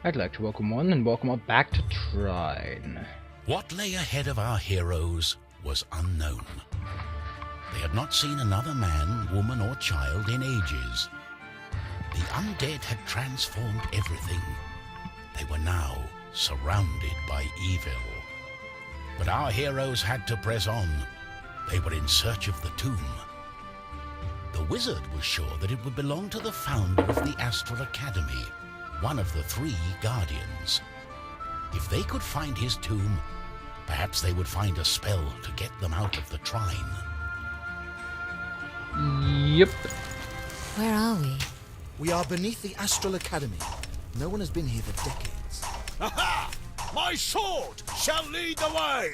I'd like to welcome one and welcome all back to Trine. What lay ahead of our heroes was unknown. They had not seen another man, woman or child in ages. The undead had transformed everything. They were now surrounded by evil. But our heroes had to press on. They were in search of the tomb. The wizard was sure that it would belong to the founder of the Astral Academy, one of the 3 guardians. If they could find his tomb, perhaps they would find a spell to get them out of the Trine. Yep. Where are we? We are beneath the Astral Academy. No one has been here for decades. Aha! My sword shall lead the way!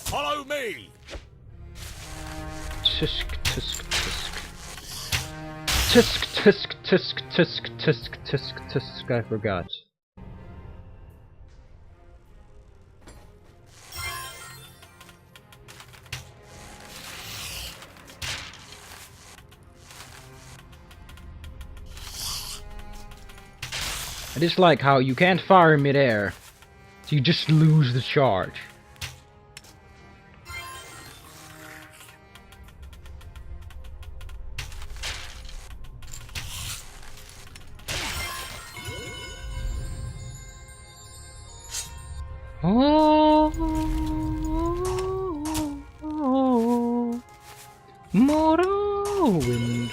Follow me! Tisk, tisk, tisk. Tisk, tisk, tisk, tisk, tisk, tisk, tisk. I forgot. I just like how you can't fire in midair, so you just lose the charge. Oh, Morrowind.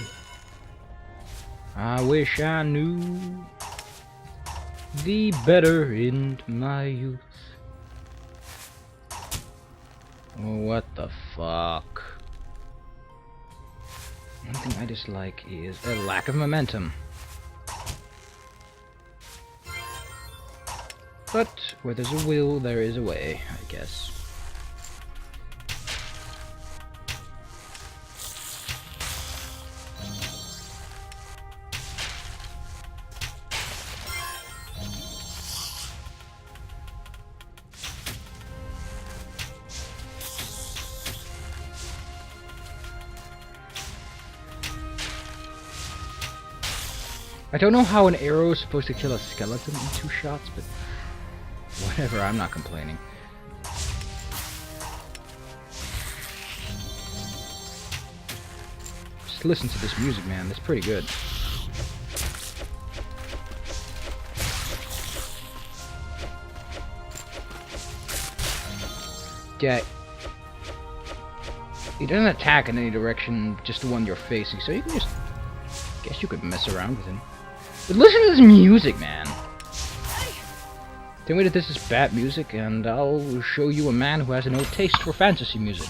I wish I knew thee better in my youth. Oh, what the fuck? One thing I dislike is a lack of momentum. But where there's a will, there is a way, I guess. I don't know how an arrow is supposed to kill a skeleton in 2 shots, but whatever, I'm not complaining. Just listen to this music, man. It's pretty good. Yeah. He doesn't attack in any direction, just the one you're facing, so you can just... guess you could mess around with him. But listen to this music, man. Tell me that this is bad music, and I'll show you a man who has no taste for fantasy music.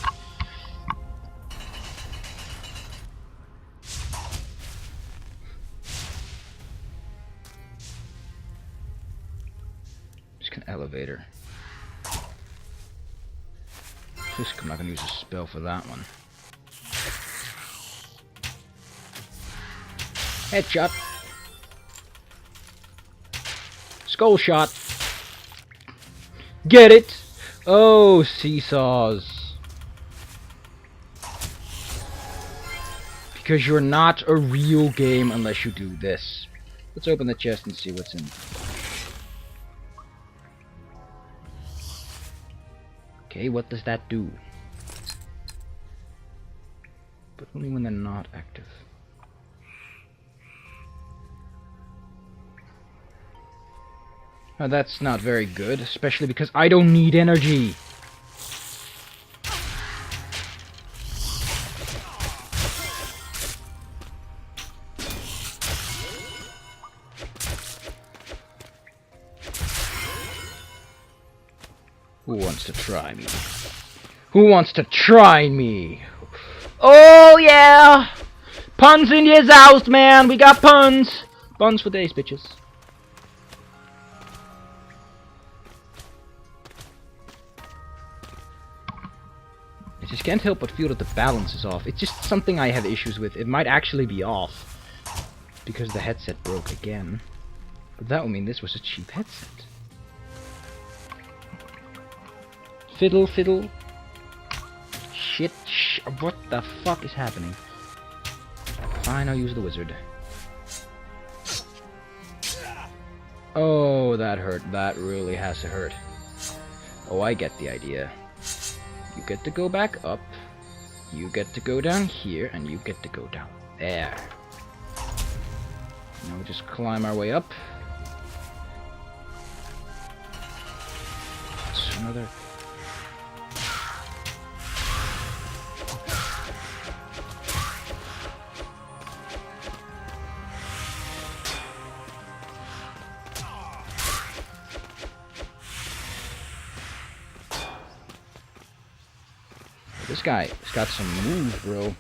Just an elevator. Just, I'm not gonna use a spell for that one. Headshot. Skull shot. Get it? Oh, seesaws. Because you're not a real game unless you do this. Let's open the chest and see what's in. Okay, what does that do? But only when they're not active. Now that's not very good, especially because I don't need energy. Who wants to try me? Who wants to try me? Oh yeah! Puns in your house, man! We got puns! Puns for days, bitches. I just can't help but feel that the balance is off. It's just something I have issues with. It might actually be off because the headset broke again. But that would mean this was a cheap headset. Fiddle, fiddle. Shit, what the fuck is happening? Fine, I'll use the wizard. Oh, Oh, that hurt. That really has to hurt. Oh, I get the idea. You get to go back up. You get to go down here, and you get to go down there. Now we just climb our way up. That's another... This guy's got some moves, bro.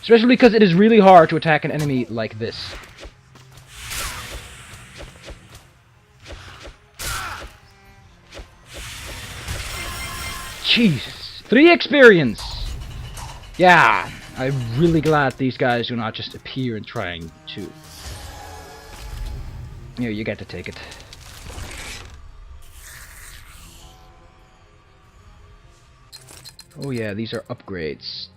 Especially because it is really hard to attack an enemy like this. Jesus. 3 experience! Yeah, I'm really glad these guys do not just appear and trying to... Here, you get to take it. Oh yeah, these are upgrades.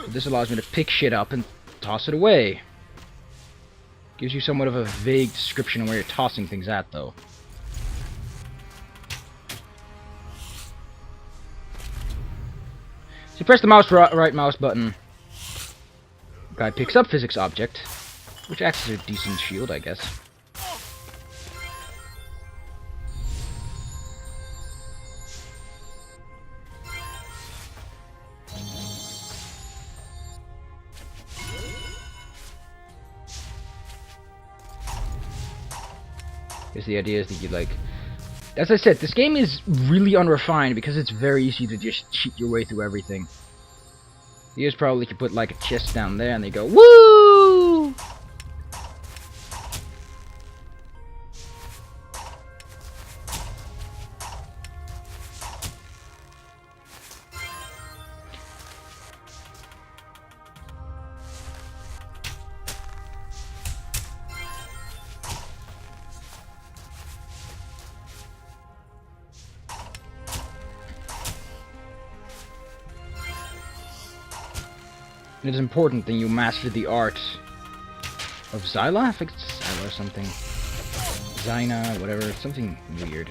This allows me to pick shit up and toss it away. Gives you somewhat of a vague description of where you're tossing things at, though. So you press the right mouse button. Guy picks up physics object, which acts as a decent shield, I guess. Because the idea is that you, like... As I said, this game is really unrefined because it's very easy to just cheat your way through everything. You just probably could put, like, a chest down there and they go, woo! It is important that you master the art of Zyla? I think it's Zyla or something. Zyna, whatever, something weird.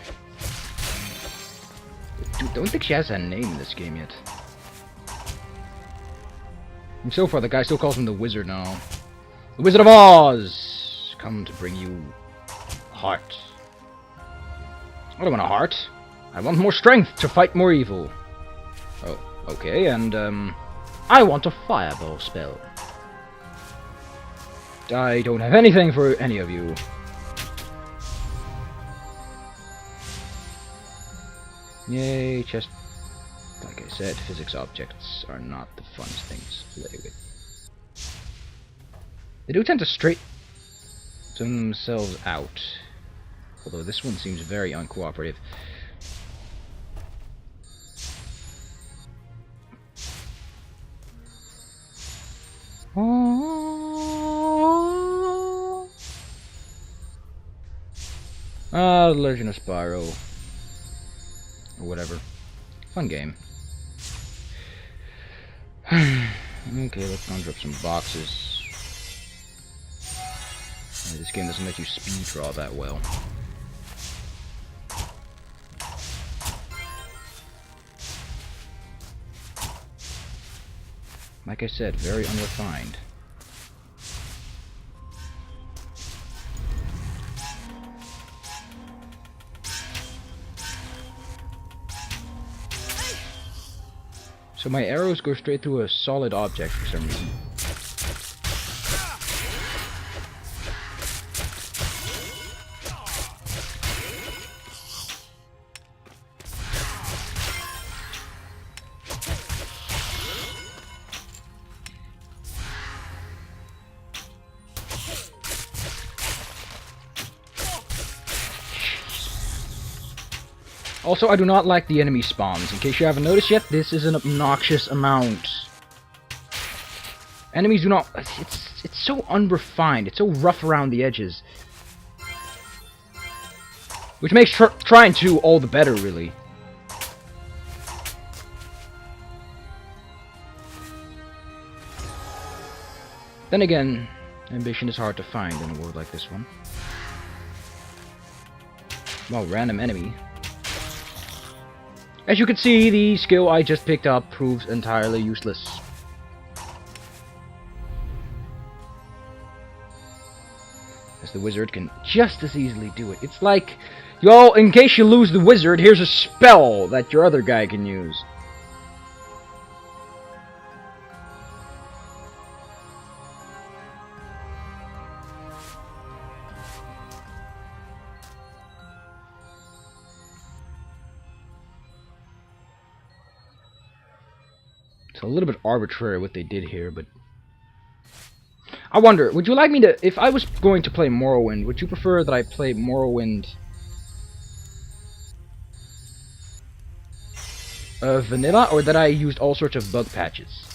Dude, don't think she has a name in this game yet. And so far, the guy still calls him the Wizard now. The Wizard of Oz! Come to bring you a heart. I don't want a heart. I want more strength to fight more evil. Oh, okay, and, I want a fireball spell. I don't have anything for any of you. Yay, just like I said, physics objects are not the funnest things to play with. They do tend to straighten themselves out. Although this one seems very uncooperative. The Legend of Spyro. Or whatever. Fun game. Okay, let's conjure up some boxes. This game doesn't let you speed draw that well. Like I said, very unrefined. So my arrows go straight through a solid object for some reason. Also, I do not like the enemy spawns. In case you haven't noticed yet, this is an obnoxious amount. Enemies do not... It's so unrefined. It's so rough around the edges. Which makes Trine 2 all the better, really. Then again, ambition is hard to find in a world like this one. Well, random enemy. As you can see, the skill I just picked up proves entirely useless. As the wizard can just as easily do it. It's like, yo, in case you lose the wizard, here's a spell that your other guy can use. It's a little bit arbitrary what they did here, but I wonder, would you like me to, if I was going to play Morrowind, would you prefer that I play Morrowind vanilla, or that I used all sorts of bug patches?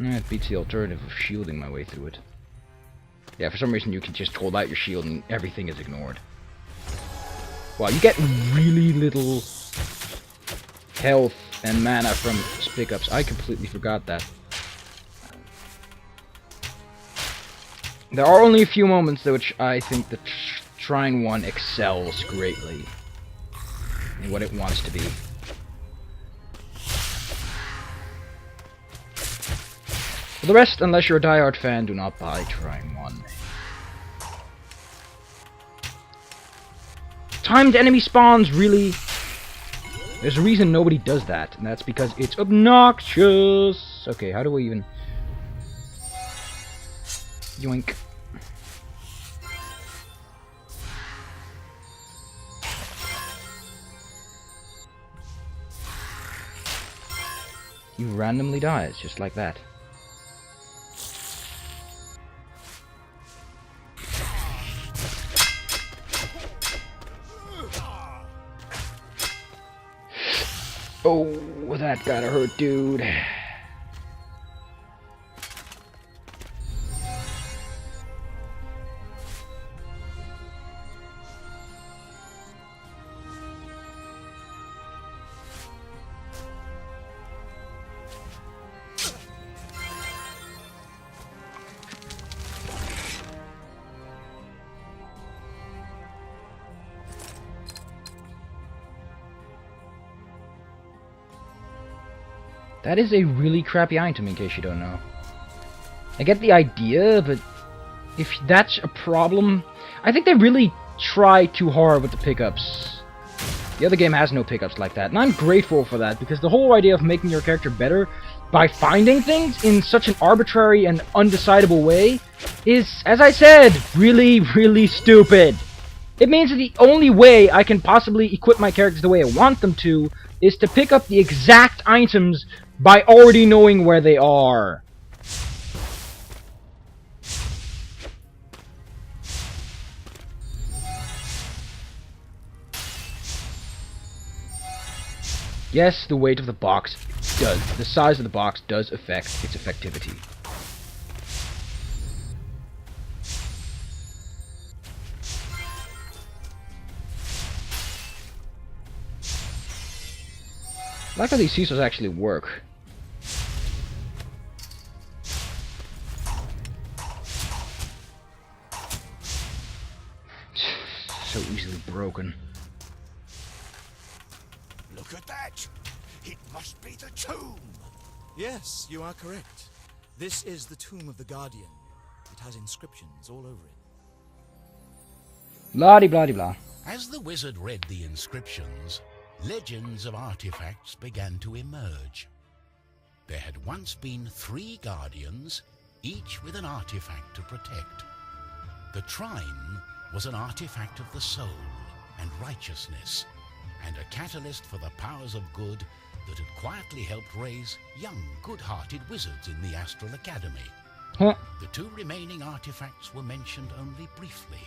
It beats the alternative of shielding my way through it. Yeah, for some reason you can just hold out your shield and everything is ignored. Wow, you get really little health and mana from pickups. I completely forgot that. There are only a few moments in which I think the Trine one excels greatly in what it wants to be. For the rest, unless you're a diehard fan, do not buy Trine 1. Timed enemy spawns, really? There's a reason nobody does that, and that's because it's obnoxious. Okay, how do we even... Yoink. He randomly dies, just like that. Oh, that gotta hurt, dude. That is a really crappy item, in case you don't know. I get the idea, but if that's a problem... I think they really try too hard with the pickups. The other game has no pickups like that, and I'm grateful for that, because the whole idea of making your character better by finding things in such an arbitrary and undecidable way is, as I said, really, really stupid. It means that the only way I can possibly equip my characters the way I want them to is to pick up the exact items by already knowing where they are. Yes, the weight of the box does. The size of the box does affect its effectivity. I like how these seesaws actually work. So easily broken. Look at that! It must be the tomb! Yes, you are correct. This is the tomb of the Guardian. It has inscriptions all over it. Blah-de-blah-de-blah. As the wizard read the inscriptions, legends of artifacts began to emerge. There had once been 3 guardians, each with an artifact to protect. The Trine was an artifact of the soul and righteousness, and a catalyst for the powers of good that had quietly helped raise young, good-hearted wizards in the Astral Academy. Huh. The 2 remaining artifacts were mentioned only briefly.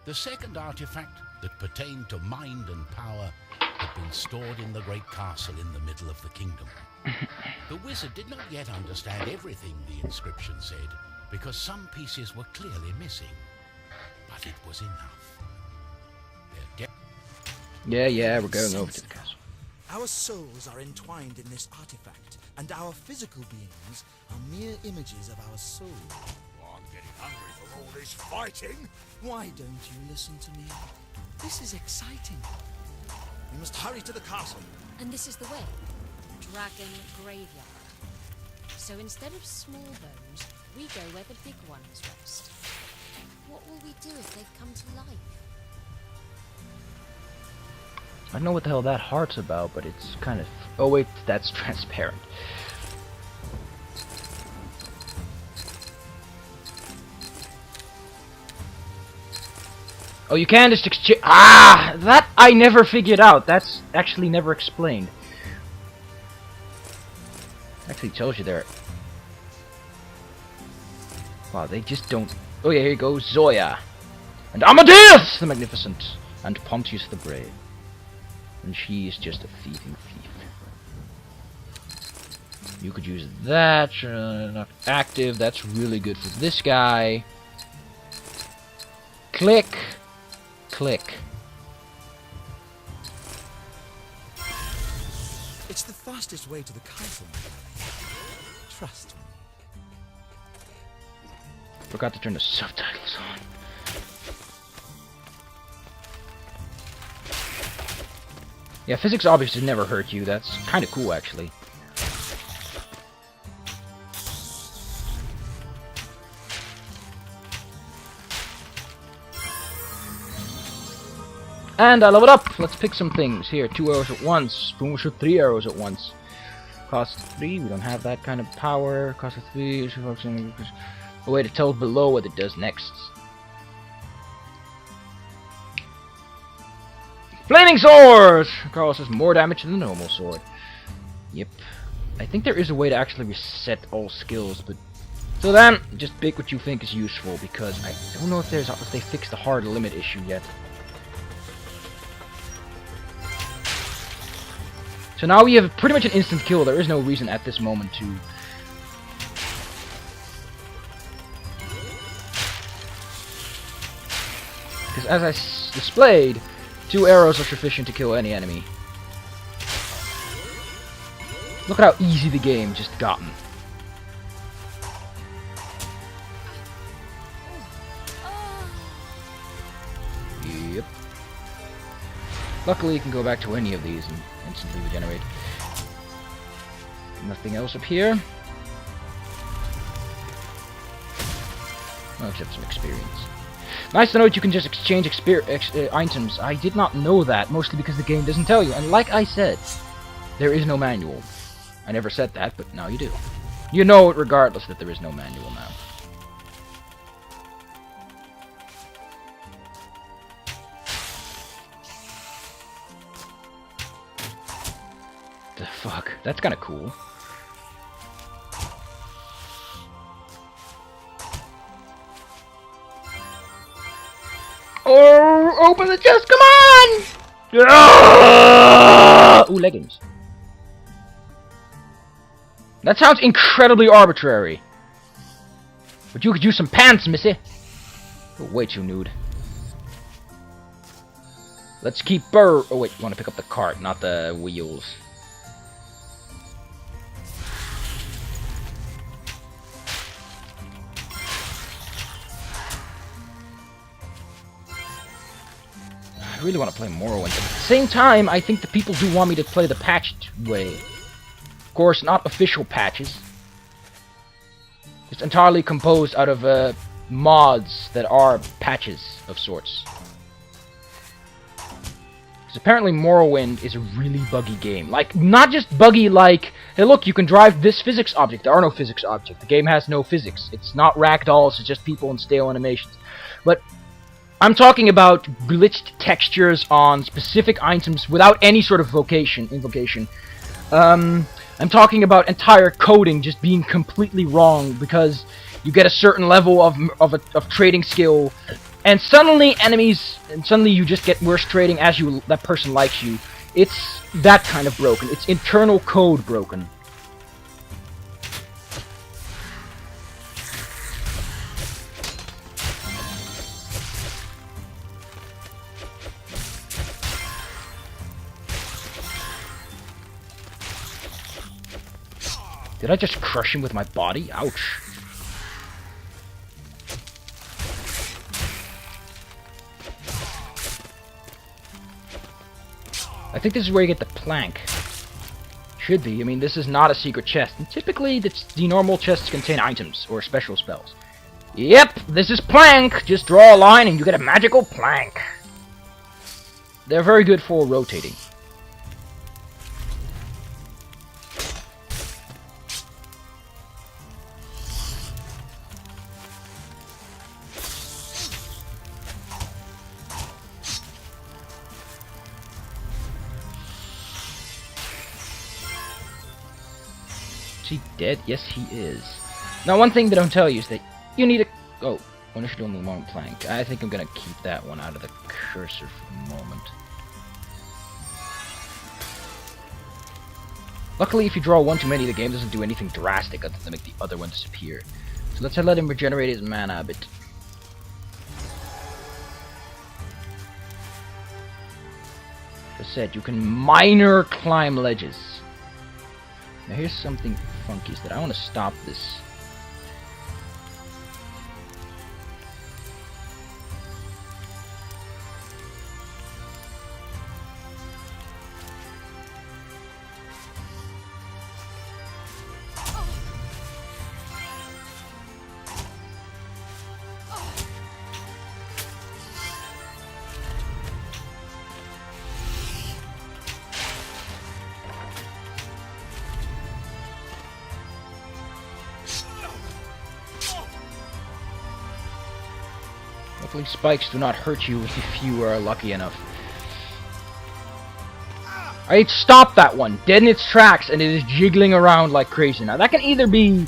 The second artifact, that pertained to mind and power, had been stored in the great castle in the middle of the kingdom. The wizard did not yet understand everything the inscription said, because some pieces were clearly missing. But it was enough. Yeah, we're going over to the castle. Our souls are entwined in this artifact, and our physical beings are mere images of our soul. I'm getting hungry from all this fighting. Why don't you listen to me? This is exciting. We must hurry to the castle. And this is the way. Dragon Graveyard. So instead of small bones, we go where the big ones rest. What will we do if they've come to life? I don't know what the hell that heart's about, but it's kind of... Oh wait, that's transparent. Oh, you can just exchange... Ah! That I never figured out. That's actually never explained. Actually tells you there. Wow, they just don't... Oh yeah, here you go, Zoya. And Amadeus the Magnificent. And Pontius the Brave. And she is just a thieving thief. You could use that. Not active. That's really good for this guy. Click. Click. It's the fastest way to the castle. Trust me. Forgot to turn the subtitles on. Yeah, physics objects never hurt you. That's kind of cool, actually. And I leveled up! Let's pick some things. Here, 2 arrows at once. Boom, shoot 3 arrows at once. Cost 3, we don't have that kind of power. Cost 3, a way to tell below what it does next. Flaming Sword! Carlos has more damage than the normal sword. Yep. I think there is a way to actually reset all skills, but... So then, just pick what you think is useful, because I don't know if they fixed the hard limit issue yet. So now we have pretty much an instant kill. There is no reason at this moment to... Because as I displayed, 2 arrows are sufficient to kill any enemy. Look at how easy the game just gotten. Yep. Luckily you can go back to any of these and instantly regenerate. Nothing else up here. Well, except some experience. Nice to know that you can just exchange items. I did not know that, mostly because the game doesn't tell you. And like I said, there is no manual. I never said that, but now you do. You know it regardless that there is no manual now. The fuck? That's kinda cool. Oh, open the chest, come on! Ah! Ooh, leggings. That sounds incredibly arbitrary. But you could use some pants, missy. You're way too nude. Let's keep her. Oh wait, you want to pick up the cart, not the wheels. I really want to play Morrowind, but at the same time, I think the people do want me to play the patched way. Of course, not official patches. It's entirely composed out of mods that are patches of sorts. Because apparently Morrowind is a really buggy game. Like, not just buggy like, hey look, you can drive this physics object. There are no physics objects. The game has no physics. It's not ragdolls, it's just people in stale animations. But I'm talking about glitched textures on specific items without any sort of invocation. I'm talking about entire coding just being completely wrong because you get a certain level of trading skill, and suddenly you just get worse trading as that person likes you. It's that kind of broken. It's internal code broken. Did I just crush him with my body? Ouch. I think this is where you get the plank. Should be. I mean, this is not a secret chest. And typically, the normal chests contain items or special spells. Yep, this is plank. Just draw a line and you get a magical plank. They're very good for rotating. Is he dead? Yes, he is. Now, one thing they don't tell you is that you need a... Oh, when I should only long plank. I think I'm gonna keep that one out of the cursor for the moment. Luckily, if you draw one too many, the game doesn't do anything drastic other than make the other one disappear. So let's let him regenerate his mana a bit. As I said, you can minor climb ledges. Now here's something funky, is that I want to stop this. Luckily, spikes do not hurt you if you are lucky enough. I stopped that one, dead in its tracks, and it is jiggling around like crazy. Now, that can either be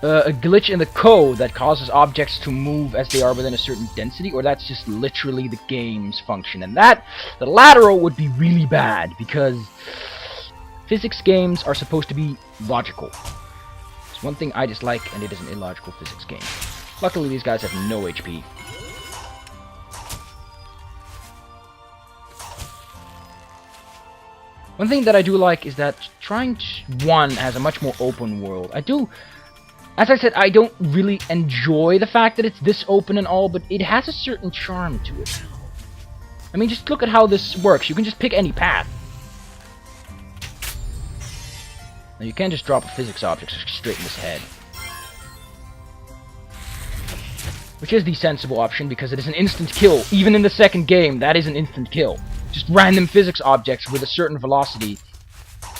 a glitch in the code that causes objects to move as they are within a certain density, or that's just literally the game's function. And that, the lateral would be really bad, because physics games are supposed to be logical. It's one thing I dislike, and it is an illogical physics game. Luckily, these guys have no HP. One thing that I do like is that Trine 1 has a much more open world. As I said, I don't really enjoy the fact that it's this open and all, but it has a certain charm to it. I mean, just look at how this works. You can just pick any path. Now, you can't just drop a physics object straight in his head. Which is the sensible option, because it is an instant kill. Even in the second game, that is an instant kill. Just random physics objects with a certain velocity.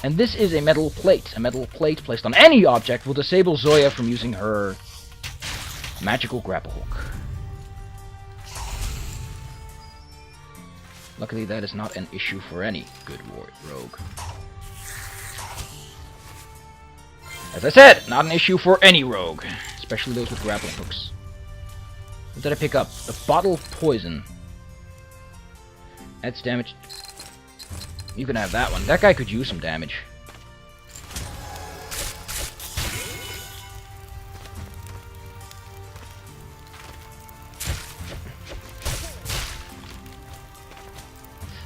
And this is a metal plate. A metal plate placed on any object will disable Zoya from using her magical grapple hook. Luckily, that is not an issue for any good rogue. As I said, not an issue for any rogue. Especially those with grappling hooks. What did I pick up? A bottle of poison. That's damage. You can have that one. That guy could use some damage.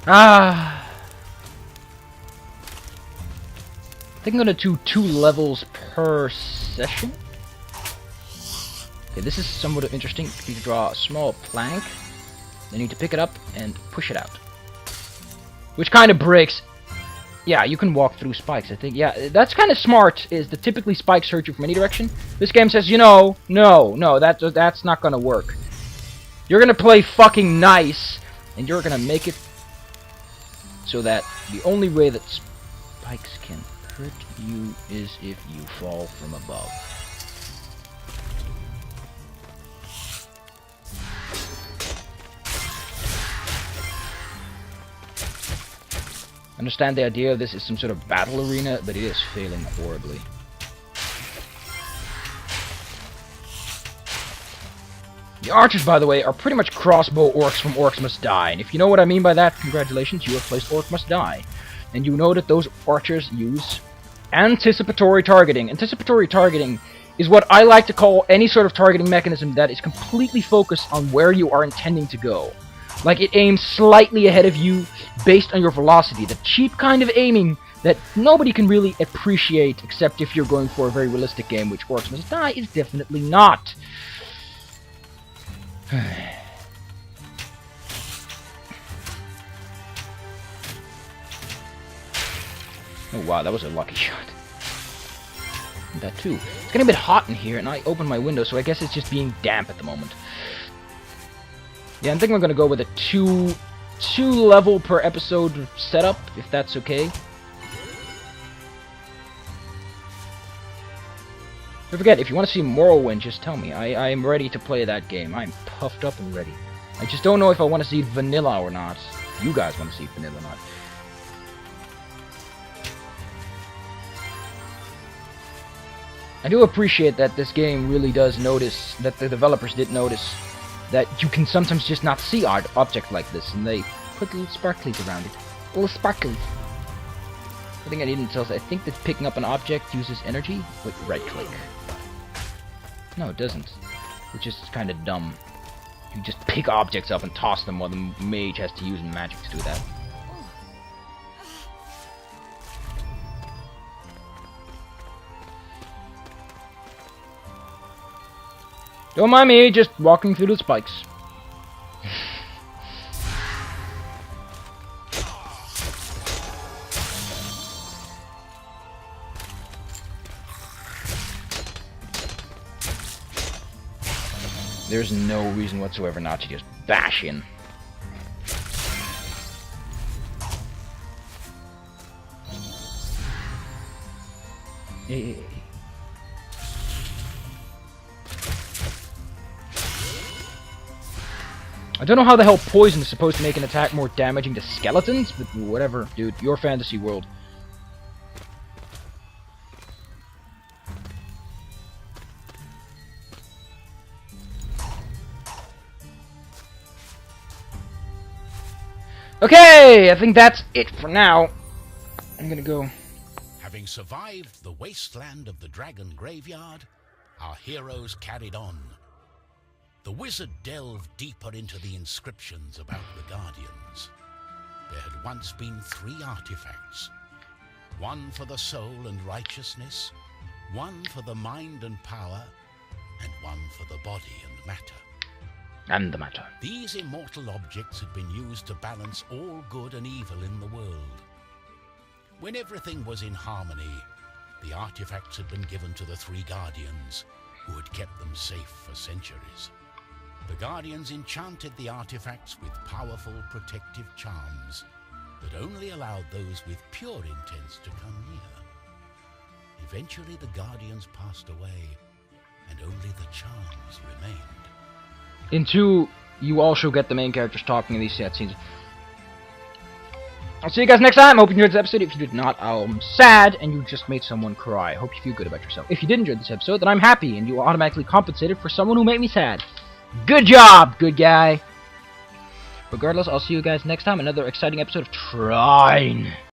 I think I'm gonna do 2 levels per session. Okay, this is somewhat interesting. You can draw a small plank, then you need to pick it up and push it out. Which kind of breaks... Yeah, you can walk through spikes, I think. Yeah, that's kind of smart, is that typically spikes hurt you from any direction. This game says, you know, no, that's not gonna work. You're gonna play fucking nice, and you're gonna make it so that the only way that spikes can hurt you is if you fall from above. I understand the idea of this is some sort of battle arena, but it is failing horribly. The archers, by the way, are pretty much crossbow orcs from Orcs Must Die, and if you know what I mean by that, congratulations, you have placed Orc Must Die. And you know that those archers use anticipatory targeting. Anticipatory targeting is what I like to call any sort of targeting mechanism that is completely focused on where you are intending to go. Like, it aims slightly ahead of you based on your velocity. The cheap kind of aiming that nobody can really appreciate except if you're going for a very realistic game, which Orcs Must Die is definitely not. Oh wow, that was a lucky shot. And that too. It's getting a bit hot in here, and I opened my window, so I guess it's just being damp at the moment. Yeah, I'm thinking we're gonna go with a two level per episode setup, if that's okay. Don't forget, if you want to see Morrowind, just tell me. I am ready to play that game. I'm puffed up and ready. I just don't know if I want to see vanilla or not. You guys want to see vanilla or not. I do appreciate that this game really does notice, that the developers did notice, that you can sometimes just not see objects like this, and they put little sparklies around it. Little sparkles. I think I didn't tell us. I think that picking up an object uses energy with right click. No, it doesn't. Which is kind of dumb. You just pick objects up and toss them while the mage has to use magic to do that. Don't mind me, just walking through the spikes. There's no reason whatsoever not to just bash in. Hey. I don't know how the hell poison is supposed to make an attack more damaging to skeletons, but whatever, dude. Your fantasy world. Okay, I think that's it for now. I'm gonna go. Having survived the wasteland of the Dragon Graveyard, our heroes carried on. The wizard delved deeper into the inscriptions about the Guardians. There had once been 3 artifacts. One for the soul and righteousness, one for the mind and power, and one for the body and matter. And the matter. These immortal objects had been used to balance all good and evil in the world. When everything was in harmony, the artifacts had been given to the 3 Guardians, who had kept them safe for centuries. The Guardians enchanted the artifacts with powerful protective charms that only allowed those with pure intents to come near. Eventually the Guardians passed away, and only the charms remained. In 2, you also get the main characters talking in these cutscenes. I'll see you guys next time. I hope you enjoyed this episode. If you did not, I'm sad and you just made someone cry. I hope you feel good about yourself. If you did enjoy this episode, then I'm happy and you are automatically compensated for someone who made me sad. Good job, good guy. Regardless, I'll see you guys next time. Another exciting episode of Trine.